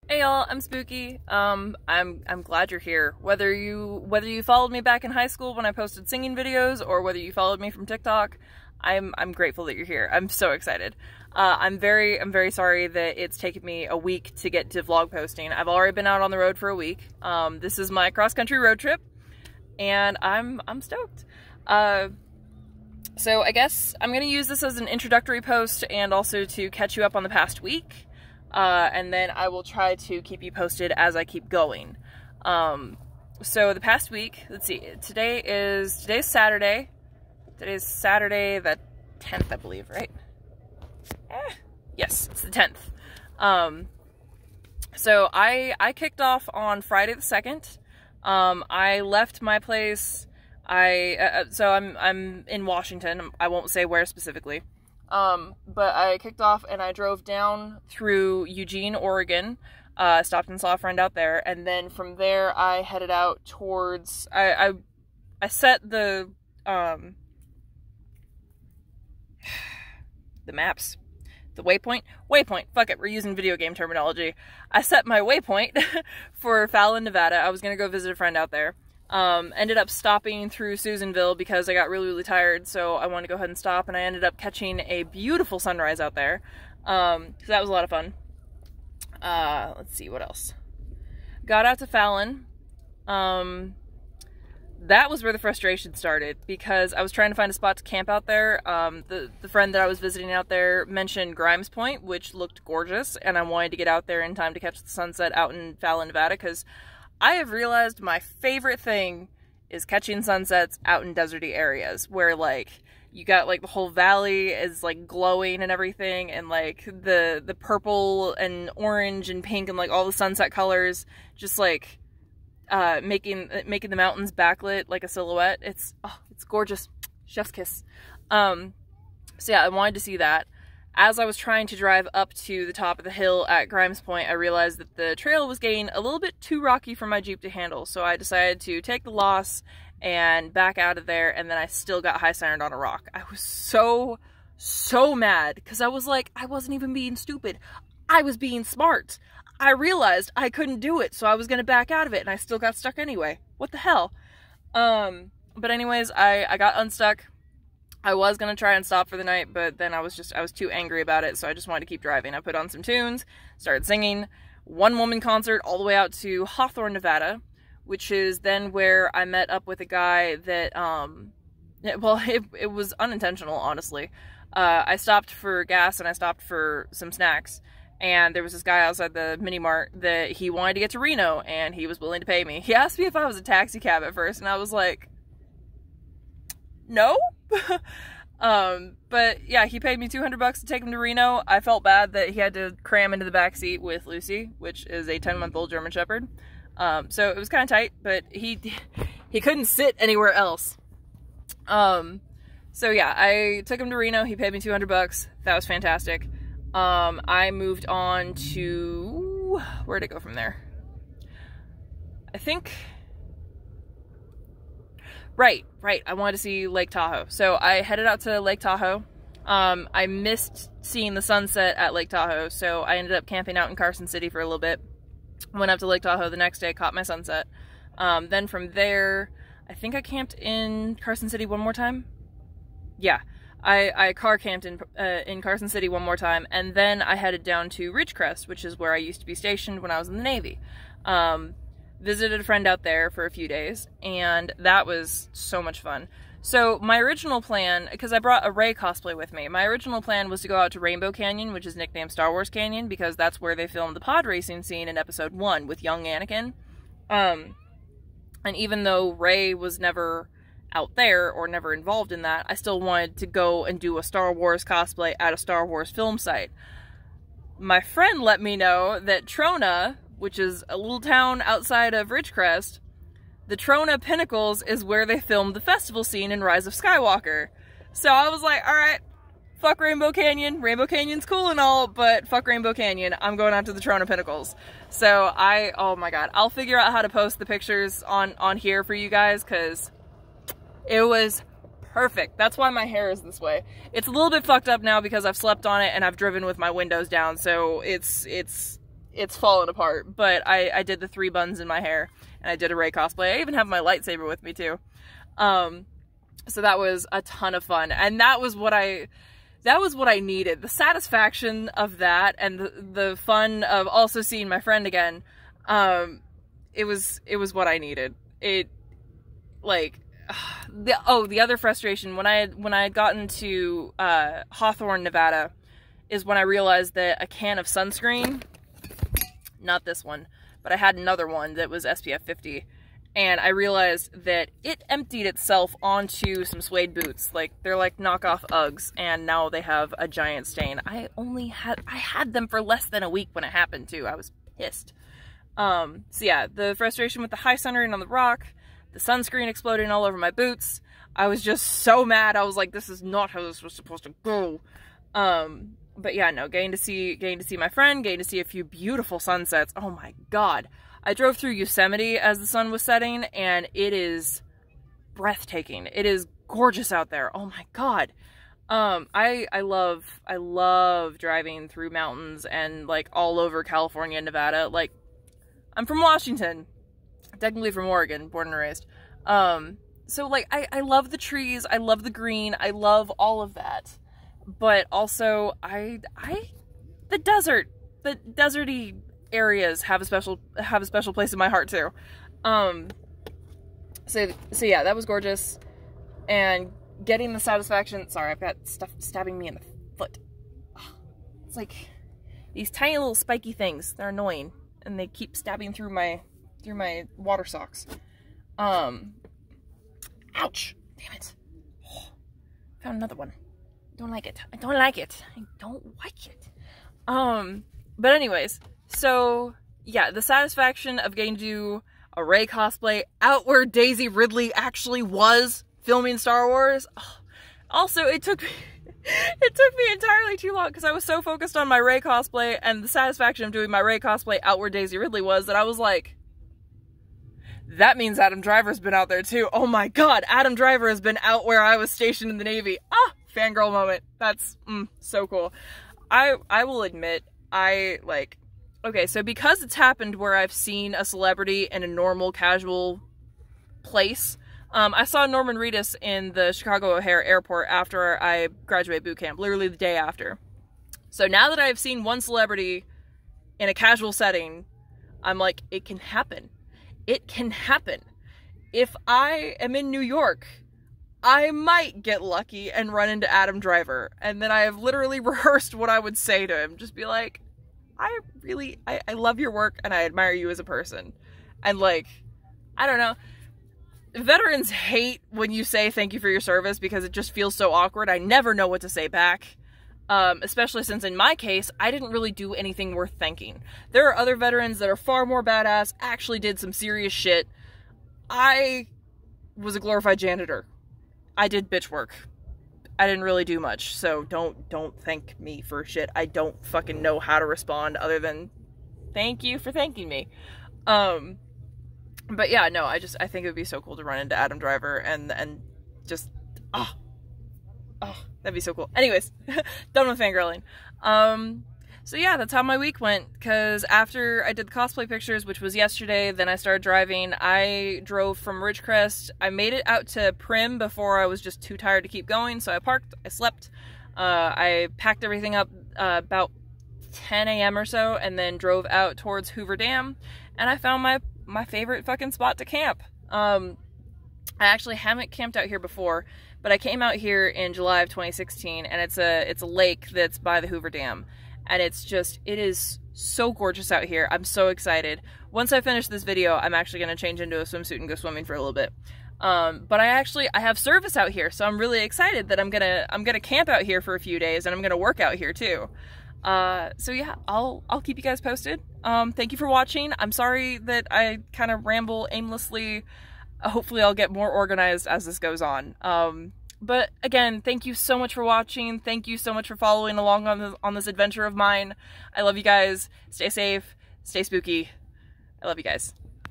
Hey y'all, I'm Spooky. I'm glad you're here. Whether you followed me back in high school when I posted singing videos, or whether you followed me from TikTok, I'm grateful that you're here. I'm so excited. I'm very sorry that it's taken me a week to get to vlog posting. I've already been out on the road for a week. This is my cross-country road trip, and I'm stoked. So I guess I'm gonna use this as an introductory post and also to catch you up on the past week. And then I will try to keep you posted as I keep going. So the past week, let's see, today's Saturday. Today's Saturday the 10th, I believe, right? Yes, it's the 10th. So I kicked off on Friday the 2nd. I left my place. So I'm in Washington. I won't say where specifically. But I kicked off and I drove down through Eugene, Oregon, stopped and saw a friend out there, and then from there I headed out towards, I set the maps, the waypoint, fuck it, we're using video game terminology. I set my waypoint for Fallon, Nevada. I was gonna go visit a friend out there. Ended up stopping through Susanville because I got really tired, so I wanted to go ahead and stop, and I ended up catching a beautiful sunrise out there. So that was a lot of fun. Let's see, what else? Got out to Fallon. That was where the frustration started, because I was trying to find a spot to camp out there. The friend that I was visiting out there mentioned Grimes Point, which looked gorgeous, and I wanted to get out there in time to catch the sunset out in Fallon, Nevada, because I have realized my favorite thing is catching sunsets out in deserty areas where, like, you got, like, the whole valley is, like, glowing and everything, and, like, the purple and orange and pink and, like, all the sunset colors just, like, making the mountains backlit like a silhouette. It's gorgeous. Chef's kiss. So yeah, I wanted to see that. As I was trying to drive up to the top of the hill at Grimes Point, I realized that the trail was getting a little bit too rocky for my Jeep to handle, so I decided to take the loss and back out of there, and then I still got high-centered on a rock. I was so mad, because I was like, I wasn't even being stupid. I was being smart. I realized I couldn't do it, so I was going to back out of it, and I still got stuck anyway. What the hell? But anyways, I got unstuck. I was going to try and stop for the night, but then I was too angry about it, so I just wanted to keep driving. I put on some tunes, started singing, one-woman concert all the way out to Hawthorne, Nevada, which is then where I met up with a guy that, well, it was unintentional, honestly. I stopped for gas and I stopped for some snacks, and there was this guy outside the mini-mart that he wanted to get to Reno, and he was willing to pay me. He asked me if I was a taxi cab at first, and I was like, no? But yeah, he paid me $200 to take him to Reno. I felt bad that he had to cram into the back seat with Lucy, which is a 10-month-old German Shepherd. So it was kind of tight, but he couldn't sit anywhere else. So yeah, I took him to Reno. He paid me $200. That was fantastic. I moved on to, where'd it go from there? I think, Right. I wanted to see Lake Tahoe. So I headed out to Lake Tahoe. I missed seeing the sunset at Lake Tahoe, so I ended up camping out in Carson City for a little bit. Went up to Lake Tahoe the next day, caught my sunset. Then from there, I think I camped in Carson City one more time. Yeah, I car camped in Carson City one more time, and then I headed down to Ridgecrest, which is where I used to be stationed when I was in the Navy. Visited a friend out there for a few days, and that was so much fun. So my original plan, because I brought a Rey cosplay with me, my original plan was to go out to Rainbow Canyon, which is nicknamed Star Wars Canyon, because that's where they filmed the pod racing scene in episode 1 with young Anakin. And even though Rey was never out there or never involved in that, I still wanted to go and do a Star Wars cosplay at a Star Wars film site. My friend let me know that Trona, which is a little town outside of Ridgecrest, the Trona Pinnacles is where they filmed the festival scene in Rise of Skywalker. So I was like, alright, fuck Rainbow Canyon. Rainbow Canyon's cool and all, but fuck Rainbow Canyon. I'm going out to the Trona Pinnacles. So oh my god, I'll figure out how to post the pictures on here for you guys, because it was perfect. That's why my hair is this way. It's a little bit fucked up now because I've slept on it and I've driven with my windows down, so it's it's fallen apart, but I did the 3 buns in my hair, and I did a Rey cosplay. I even have my lightsaber with me too. So that was a ton of fun, and that was what I needed. The satisfaction of that, and the fun of also seeing my friend again. It was what I needed. It, like, the other frustration when I had gotten to Hawthorne, Nevada, is when I realized that a can of sunscreen, not this one, but I had another one that was SPF 50, and I realized that it emptied itself onto some suede boots. Like, they're like knockoff Uggs, and now they have a giant stain. I had them for less than a week when it happened too. I was pissed. So yeah, the frustration with the high centering on the rock, the sunscreen exploding all over my boots. I was just so mad. I was like, this is not how this was supposed to go. But yeah, no, getting to see my friend, getting to see a few beautiful sunsets. Oh my God. I drove through Yosemite as the sun was setting, and it is breathtaking. It is gorgeous out there. Oh my God. I love driving through mountains and like all over California and Nevada. Like, I'm from Washington, technically from Oregon, born and raised. So like, I love the trees, I love the green, I love all of that. But also, the deserty areas have a special place in my heart too. So yeah, that was gorgeous. And getting the satisfaction, sorry, I've got stuff stabbing me in the foot. It's like these tiny little spiky things. They're annoying, and they keep stabbing through my water socks. Ouch! Damn it! Oh, found another one. Don't like it. I don't like it. I don't like it. But anyways, so yeah, the satisfaction of getting to do a Rey cosplay out where Daisy Ridley actually was filming Star Wars. Oh, also, it took me entirely too long because I was so focused on my Rey cosplay and the satisfaction of doing my Rey cosplay out where Daisy Ridley was that I was like, that means Adam Driver's been out there too. Oh my God, Adam Driver has been out where I was stationed in the Navy. Ah, fangirl moment. That's so cool. I will admit, okay, so because it's happened where I've seen a celebrity in a normal, casual place, I saw Norman Reedus in the Chicago O'Hare Airport after I graduated boot camp, literally the day after. So now that I've seen one celebrity in a casual setting, I'm like, it can happen. It can happen. If I am in New York, I might get lucky and run into Adam Driver. And then I have literally rehearsed what I would say to him. Just be like, I love your work and I admire you as a person. And like, I don't know. Veterans hate when you say thank you for your service because it just feels so awkward. I never know what to say back. Especially since in my case, I didn't really do anything worth thanking. There are other veterans that are far more badass, actually did some serious shit. I was a glorified janitor. I did bitch work. I didn't really do much, so don't thank me for shit. I don't fucking know how to respond other than thank you for thanking me. But yeah, no, I think it would be so cool to run into Adam Driver and just that'd be so cool. Anyways, done with fangirling. So yeah, that's how my week went, because after I did the cosplay pictures, which was yesterday, then I started driving. I drove from Ridgecrest. I made it out to Primm before I was just too tired to keep going, so I parked, I slept. I packed everything up about 10 a.m. or so, and then drove out towards Hoover Dam, and I found my favorite fucking spot to camp. I actually haven't camped out here before, but I came out here in July of 2016, and it's a lake that's by the Hoover Dam. And it is so gorgeous out here. I'm so excited. Once I finish this video, I'm actually going to change into a swimsuit and go swimming for a little bit. But I have service out here, so I'm really excited that I'm gonna camp out here for a few days, and I'm gonna work out here too. So yeah, I'll keep you guys posted. Thank you for watching. I'm sorry that I kind of ramble aimlessly. Hopefully I'll get more organized as this goes on. But again, thank you so much for watching. Thank you so much for following along on this adventure of mine. I love you guys. Stay safe. Stay spooky. I love you guys.